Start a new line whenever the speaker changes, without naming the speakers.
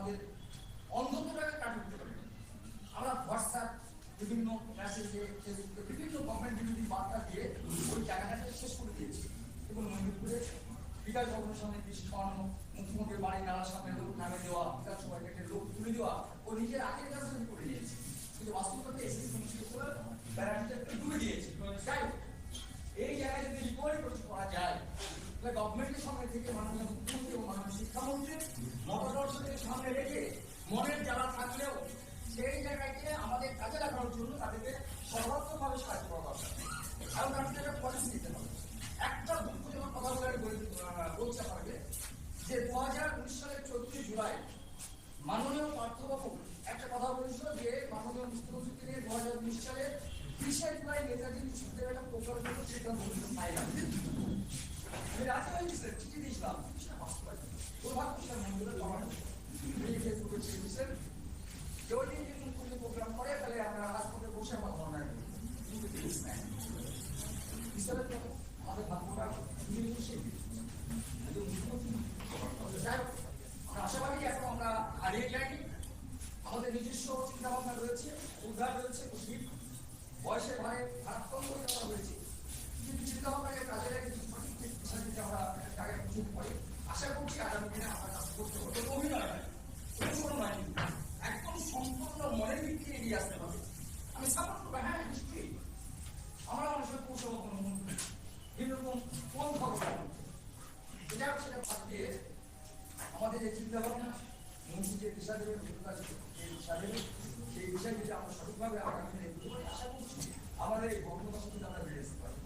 আমাদের অন্ধত্বটাকে কাটিয়ে উঠতে পারি। আমরা হোয়াটসঅ্যাপ, বিভিন্ন মেসেজে, ফেসবুকে বিভিন্ন গভর্নমেন্ট বিরোধী বার্তা দিয়ে ওই জায়গাটাকে শেষ করে দিয়েছি। এবং মন্দিরপুরে বিকাশ ভবনের সামনে কৃষি খাওয়ানো, মুখ্যমন্ত্রীর বাড়ি নালার সামনে লোক নামে দেওয়া, বিধানসভা থেকে লোক তুলে দেওয়া, ও নিজের আগের কাজ করে নিয়েছে। কিন্তু বাস্তবতা এসে সমস্ত করে ব্যারাটিটাকে ডুবে দিয়েছে। যাই হোক, এই জায়গায় যদি রিকভারি করা যায়, তাহলে গভর্নমেন্টের সামনে থেকে মাননীয় মুখ্যমন্ত্রী এবং মাননীয় শিক্ষামন্ত্রী মতাদর্শকে সামনে রেখে মনের জ্বালা থাকলেও সেই জায়গাকে আমাদের কাজে লাগানোর জন্য তাদেরকে সর্বাত্মকভাবে সাহায্য করা দরকার। কারণ তাদের একটা পলিসি দিতে হবে। একটা দুঃখজনক কথা বলতে পারবে যে 2019 সালের 14 জুলাই মাননীয় পার্থবাবু একটা কথা বলেছিল যে মাননীয় মুখ্যমন্ত্রী তিনি 2019 সালে 20 জুলাই নেতাজি বিশ্ববিদ্যালয়ে একটা প্রোগ্রাম জন্য সিদ্ধান্ত ফাইনাল আমি রাজি হয়েছি, চিঠি দিয়েছিলাম দুর্ভাগ্যশাল মন্দিরে জমা ফেসবুকে চিঠি দিয়েছেন যদি মুখ্যমন্ত্রী প্রোগ্রাম করে তাহলে আমরা রাজপথে বসে আমার ধর্ণায় করি। কিন্তু জিনিস নেই হিসাবে তো আমাদের ভাগ্যটা যাই হোক, আমরা আশাবাদী এখন আমরা হারিয়ে যাইনি। আমাদের নিজস্ব চিন্তা ভাবনা রয়েছে, উদ্ধার রয়েছে, খুশি বয়সের ভারে ভারতবর্ষ করা হয়েছে, কিন্তু চিন্তা ভাবনাকে কাজে লাগে সঠিক দিকে আমরা জায়গায় সুযোগ পাই। আশা করছি আগামী দিনে আমরা কাজ করতে হবে। অভিনয় নয়, কোনো নয়, একদম সম্পূর্ণ মনের দিক থেকে এগিয়ে আসতে হবে। আমি সাপোর্ট করবো, হ্যাঁ নিশ্চয়ই আমরা মানুষের কৌশল এরকম কোন খবর এটা সেটা বাদ দিয়ে আমাদের যে চিন্তা ভাবনা মন্ত্রী যে দিশা দেবে, যে দিশা দেবে, সেই বিষয় যদি আমরা সঠিকভাবে আগামী দিনে আশা করছি আমাদের এই বর্ণতা আমরা বেড়ে আসতে পারি।